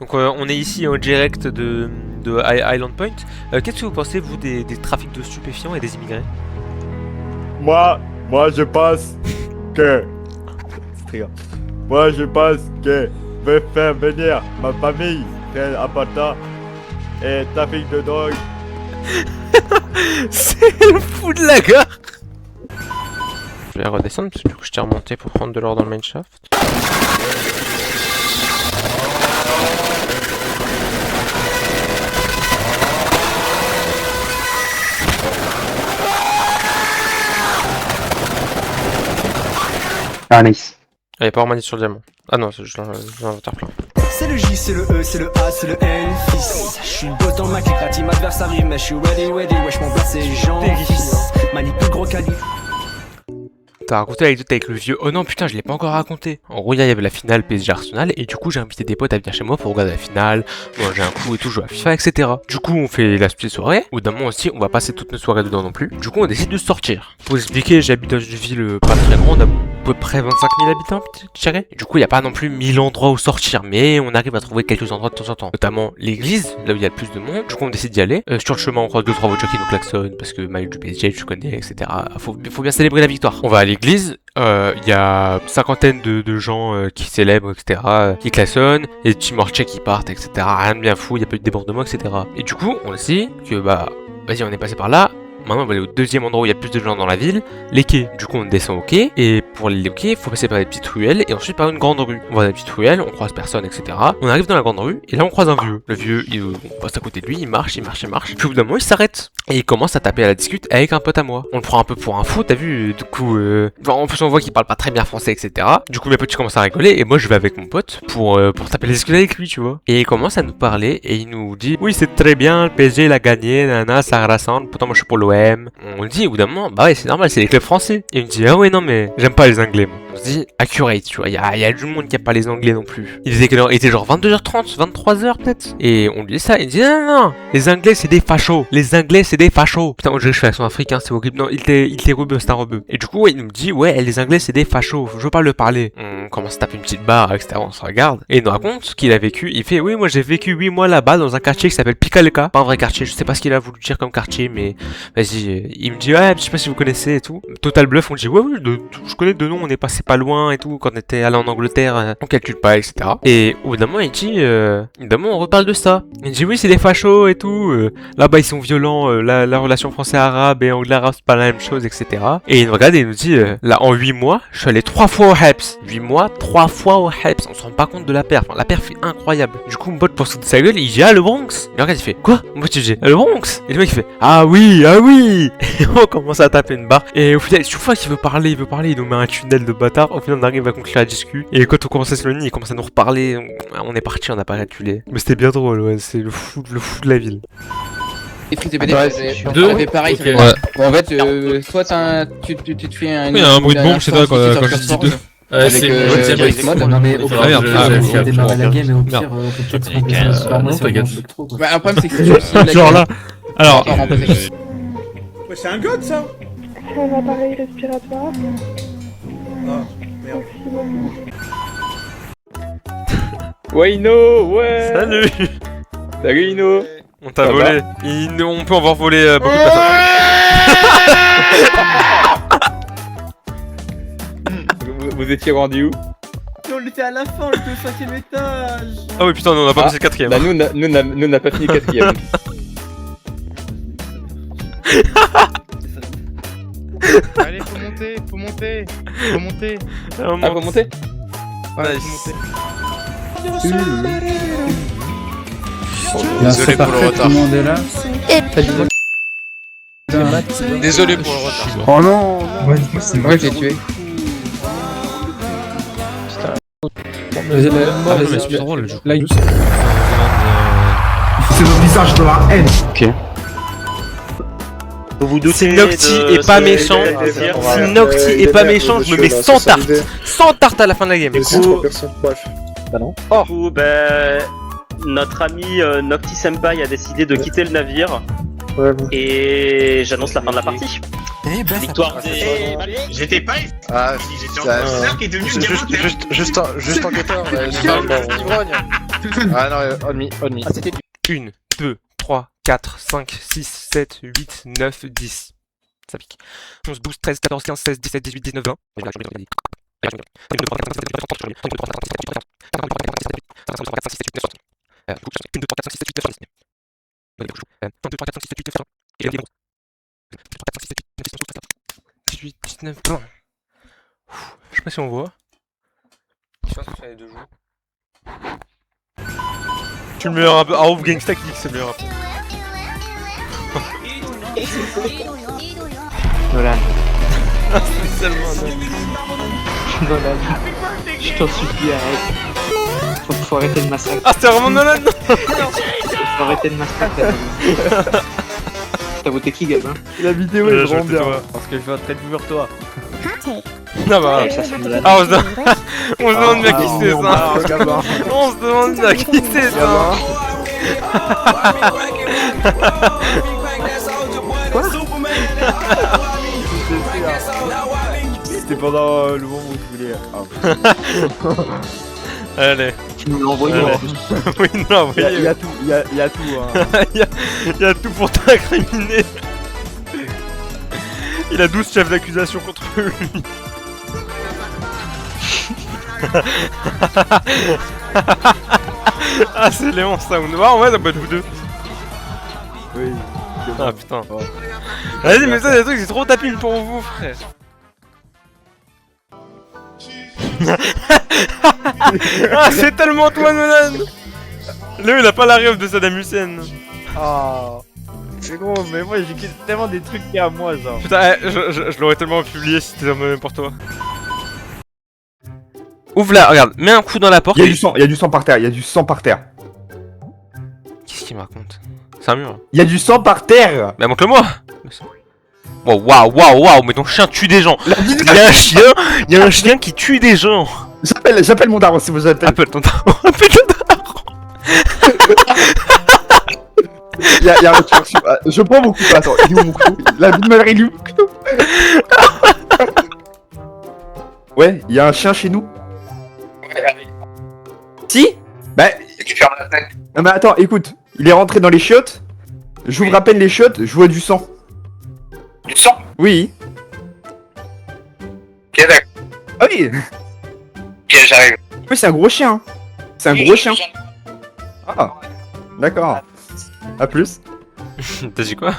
Donc on est ici en direct de Island Point. Qu'est-ce que vous pensez, vous, des trafics de stupéfiants et des immigrés? Moi je pense que... Moi je pense que veut faire venir ma famille, très important, et trafic de drogue. C'est le fou de la gare. Je vais redescendre parce que du coup je t'ai remonté pour prendre de l'or dans le main shaft. Ah nice. Il n'y a pas Romani sur le diamant. Ah non, c'est juste l'inventaire plein. C'est le J, c'est le E, c'est le A, c'est le N, fils. Je suis beau dans ma clique, la team adverse arrive, mais je suis ready, wesh mon place c'est Jean, fils. Mani plus gros calibre. T'as raconté l'anecdote avec le vieux? Oh non putain, je l'ai pas encore raconté. En gros, il y avait la finale PSG Arsenal et du coup j'ai invité des potes à venir chez moi pour regarder la finale, manger un coup et tout, jouer à FIFA, etc. Du coup on fait la petite soirée, ou d'un moment aussi on va passer toute notre soirée dedans non plus. Du coup on décide de sortir. Pour expliquer, j'habite dans une ville pas très grande, à peu près 25 000 habitants, je dirais. Du coup il n'y a pas non plus 1000 endroits où sortir, mais on arrive à trouver quelques endroits de temps en temps. Notamment l'église, là où il y a le plus de monde. Du coup on décide d'y aller. Sur le chemin on croise 2-3 voitures qui nous klaxonnent parce que maillot du PSG, tu connais, etc. Faut bien célébrer la victoire. On va à l'église. Il y a une cinquantaine de gens qui célèbrent, etc., qui klaxonnent, et des petits mortiers qui partent, etc. Rien de bien fou, il n'y a pas eu de débordement, etc. Et du coup, on sait que, vas-y, on est passé par là. Maintenant, on va aller au deuxième endroit où il y a plus de gens dans la ville, les quais. Du coup, on descend au quai, et pour aller au quai, il faut passer par des petites ruelles, et ensuite par une grande rue. On va dans la petite ruelle, on croise personne, etc. On arrive dans la grande rue, et là, on croise un vieux. Le vieux, on passe à côté de lui, il marche. Puis au bout d'un moment, il s'arrête. Et il commence à taper à la discute avec un pote à moi. On le prend un peu pour un fou, t'as vu? Du coup, en plus, on voit qu'il parle pas très bien français, etc. Du coup, mes potes commencent à rigoler, et moi, je vais avec mon pote pour taper les discutes avec lui, tu vois. Et il commence à nous parler, et il nous dit: oui, c'est très bien, le PSG, il a gagné, nana, ça rassemble, pourtant, moi, je suis pour l'OM. On le dit, au bout d'un moment, bah ouais, c'est normal, c'est les clubs français. Et il me dit: ah ouais, non, mais j'aime pas les Anglais, moi. On se dit, accurate, tu vois, il y a du monde qui aime pas les Anglais non plus. Il était genre 22h30, 23h peut-être. Et on lui dit ça, il dit: non, les Anglais, c'est des fachos. Les Anglais, c'est des fachos. Putain, moi, je fais l'accent africain, c'est horrible. Non, il était rebeu, c'est un rebeu. Et du coup, ouais, il nous dit: ouais, les Anglais, c'est des fachos, je veux pas le parler. On commence à taper une petite barre, etc. On se regarde. Et il nous raconte qu'il a vécu. Il fait: oui, moi, j'ai vécu 8 mois là-bas dans un quartier qui s'appelle Pikaleka. Pas un vrai quartier, je sais pas ce qu'il a voulu dire comme quartier, mais vas-y. Il me dit: ouais, je sais pas si vous connaissez et tout. Total bluff, on dit: ouais, je connais de nom, on est passé pas loin et tout, quand on était allé en Angleterre, on calcule pas, etc. Et au bout d'un moment, il dit, évidemment, on reparle de ça. Il dit: oui, c'est des fachos et tout, là-bas ils sont violents, la relation français-arabe et anglais-arabe c'est pas la même chose, etc. Et il nous regarde et il nous dit, là, en 8 mois, je suis allé 3 fois au Heps. 8 mois, 3 fois au Heps. On se rend pas compte de la perf. Enfin, la perf est incroyable. Du coup, mon pote pour se de sa gueule, il dit: ah, le Bronx. Et regarde, il fait: quoi? Mon pote, il dit: le Bronx. Et le mec, il fait: ah oui, ah oui. Et on commence à taper une barre. Et au final, chaque fois qu'il veut parler, il nous met un tunnel de bâtard. Au final, on arrive à conclure la discussion. Et quand on commence à s'éloigner, il commence à nous reparler. On est parti, on n'a pas calculé. Mais c'était bien drôle, ouais. C'est le fou de la ville. Et puis t'es Deux. pareil. Okay. Ouais. Bon, en fait, soit tu te fais un. Oui, il y a un bruit de bombe chez toi quand je dis deux. C'est mode. Non mais au Ah, merde. on va démarrer la game et au pire on peut peut-être se remplacer un super non, t'inquiète. trop quoi. Un problème c'est que c'est aussi Genre là. Alors. Ouais, c'est un god ça. C'est un appareil respiratoire. Ah, merde. Ouais Ino, ouais. Salut. Salut Ino. On t'a Ça volé. On peut avoir volé beaucoup de personnes. Vous étiez rendu où? On l'était à la fin, on était au 5ème étage. Ah oui, putain, on a pas passé le quatrième. Bah nous on n'a pas fini quatrième. Allez, faut monter. Ah, faut monter? Ouais, Nice. Désolé pour le retard. Tout le monde est là. Désolé pour le retard. Oh non. Ouais, Moi je l'ai tué. C'est drôle, le jeu. Là, C'est le visage de la haine. Vous vous doutez Si Nocti est pas méchant, si Nocti est pas méchant, je me mets 100 tartes. 100 tartes à la fin de la game. Du coup, ben, notre ami Nocti Senpai a décidé de quitter le navire. Et j'annonce la fin de la partie. Victoire des... J'étais pas. Ah, J'étais en concert qui est devenu juste enquêteur, ivrogne. Ah non, ennemi. Ah, c'était du... 1, 2, 3, 4, 5, 6, 7, 8, 9, 10. Ça pique. 11, 12, 13, 14, 15, 16, 17, 18, 19, 20. Je sais pas si on voit. Je pense que c'est les deux joues. Je suis le meilleur un peu. Ah, ouf, Gangsta Kick, c'est le meilleur un peu. Nolan. Spécialement, Nolan. Je t'en supplie, arrête. Faut arrêter le massacre. Ah, c'était vraiment Nolan. Faut arrêter le massacre. T'as voté qui, Gabin? La vidéo est vraiment bien. Parce que je vais très dur toi. Non, bah. Ouais, ça, c'est Nolan. Ah, on se demande bien qui c'est ça. On se demande bien qui c'est ça. C'était pendant le moment où tu voulais. Allez. Tu nous l'as envoyé. Oui, non, oui. Il y a tout, il y a tout. Hein. Il y a tout pour t'incriminer. Il a 12 chefs d'accusation contre lui. Ah, c'est Léon ça. Ah, ouais, ça peut être vous deux. Oui. Ah putain. Oh. Vas-y, mais ça, des trucs, c'est trop tapine pour vous, frère. Ah, c'est tellement toi, Nolan. Léo, il a pas la rêve de Saddam Hussein. Ah. C'est gros, mais moi j'ai tellement des trucs qui à moi, genre. Putain, je l'aurais tellement publié si c'était même pour toi. Ouvre là, regarde, mets un coup dans la porte. Il y a du sang par terre, Qu'est-ce qu'il me raconte? C'est un mur. Il y a du sang par terre. Bah montre-le-moi. Oh, waouh, mais ton chien tue des gens. Il y a un chien qui tue des gens. J'appelle mon daron si vous appelez. Appelle ton daron. Appelle ton daron. Il y a un tueur sur... Je prends mon couteau, attends, il est où mon couteau? La vie de ma mère, il est où mon couteau? Ouais, il y a un chien chez nous. Si? Bah... Non mais attends, écoute, il est rentré dans les chiottes. J'ouvre à peine les chiottes, je vois du sang. Du sang? Oui. Ok, d'accord. Ah oui. Ok, j'arrive. Oui, c'est un gros chien. C'est un gros chien. Ah, d'accord. A plus. T'as dit quoi?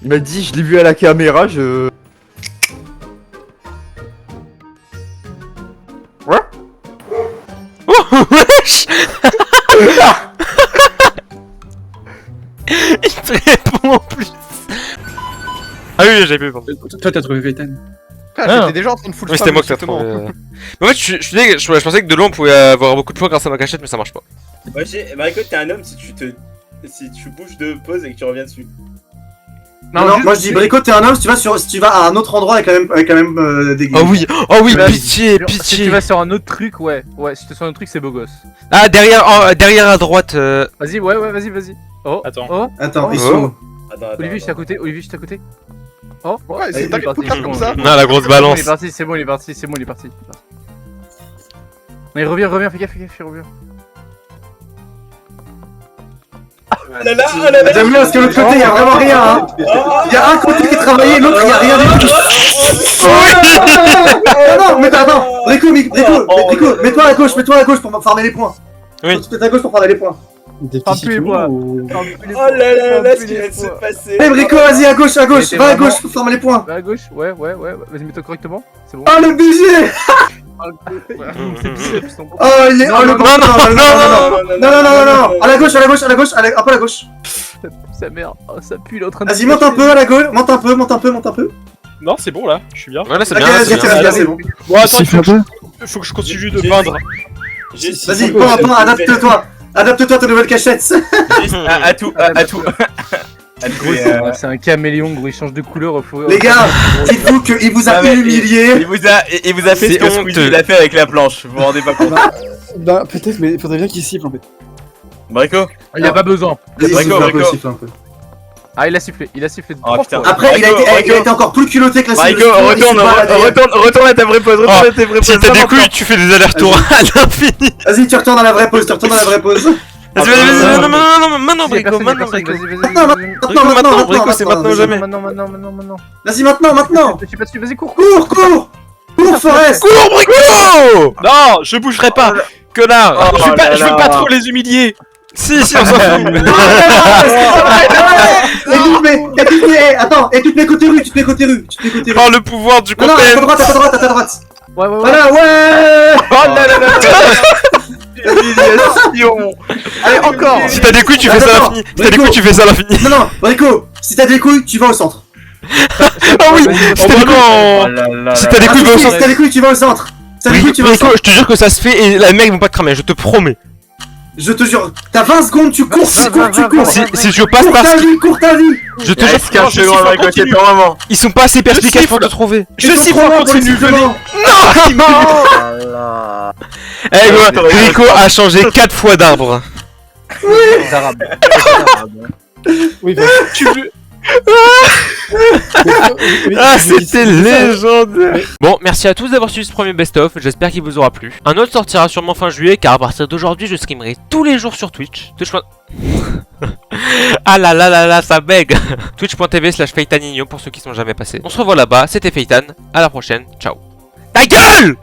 Il m'a dit, je l'ai vu à la caméra, je... Ouais. Oh, wesh. Il te répond en plus. Ah oui, j'avais pu penser. Toi, t'as trouvé Gaëtan. J'étais déjà en train de full Oui, c'était moi que t'as trouvé. Mais en fait, je pensais que de loin on pouvait avoir beaucoup de points grâce à ma cachette, mais ça marche pas. Ouais, Mariko, t'es un homme si tu bouges de pause et que tu reviens dessus. Non, moi je dis Brico, t'es un homme si tu vas à un autre endroit avec la même des Oh oui, pitié. Si tu vas sur un autre truc, ouais, si tu vas sur un autre truc, c'est beau gosse. Ah, derrière à droite. Vas-y, vas-y. Oh, Attends, ils sont... Olivier, je suis à côté, Oh, ouais, c'est pas comme ça. Non, la grosse balance. C'est bon, il est parti. Non, il revient, fais gaffe, il revient. T'as vu parce que l'autre côté y'a vraiment rien, hein. Y'a un côté qui est travaillé, l'autre y'a rien du tout. Non, mais attends, Brico, mets-toi à gauche pour farmer les points. Oui. Tu te mets à gauche pour farmer les poinns. Farme plus les points. Oh là là, ce qui vient de se passer. Eh Brico, vas-y à gauche, va à gauche pour farmer les poins. Va à gauche, ouais, vas-y, mets-toi correctement, c'est bon. Oh le budget. C'est biceps, ton Oh il est... Oh le grand... Non, à la gauche, un peu à la gauche. Sa mère, oh ça pue, il est en train de... Vas-y, monte un peu à la gauche, monte un peu. Non, c'est bon là, je suis bien. Ouais, là, c'est Ok, bien. vas-y, c'est bon. Bon, attends, il faut que je continue de peindre. Vas-y, peins, adapte-toi à ta nouvelle cachette. À tout. C'est un caméléon, gros, il change de couleur au fur. Les gars, dites-vous qu'il vous a humilié. Il vous a fait ce que Squeezie l'a fait avec la planche, vous vous rendez pas compte? Bah, peut-être, mais il faudrait bien qu'il siffle en fait. Brico. Il y a pas besoin. Brico. Ah, il a sifflé Oh, 3 putain. fois. Après, il a été encore plus culotté que la Rico, sélection, retourne à ta vraie pose, retourne à tes vraies poses. Si t'as des couilles, tu fais des allers-retours à l'infini. Vas-y, tu retournes à la vraie pose, Vas-y, non, maintenant, Brico, maintenant, Brico. Maintenant, Brico, c'est maintenant ou jamais. Maintenant. Vas-y, maintenant. Je suis pas dessus, vas-y, cours. Cours, Forest. Cours, Brico! Non, je bougerai pas. Connard! Je veux pas trop les humilier. Si, on s'en fout. Attends, et tu te mets côté rue, Oh, le pouvoir du Non, cocktail. à ta droite. Ouais. Voilà, ouais. Oh là là là. Humiliation. Allez, encore. Si t'as des couilles, tu fais ça à l'infini. Si t'as des couilles, tu fais ça à l'infini. Non, Rico, si t'as des couilles, tu vas au centre. Ah oui! Si t'as des couilles, si t'as des couilles, va au centre. Si t'as des couilles, tu vas au centre. Si t'as des couilles, tu vas au Brico, centre. je te jure que ça se fait et les mecs vont pas te cramer, je te promets. Je te jure, t'as 20 secondes, tu cours. Si je passe par Cours ta vie. je te jure Vraiment. ils sont pas assez perspicaces pour te trouver. Je siffle, continue, venez. Eh gros, Rico a changé 4 fois d'arbre. Oui, Tu veux. Ah, c'était légendaire. Bon, merci à tous d'avoir suivi ce premier best-of, j'espère qu'il vous aura plu. Un autre sortira sûrement fin juillet, car à partir d'aujourd'hui, je streamerai tous les jours sur Twitch. Ah là là là là, ça bègue. Twitch.tv/FeitanIgno pour ceux qui sont jamais passés. On se revoit là-bas, c'était Feitan, à la prochaine, ciao. Ta gueule!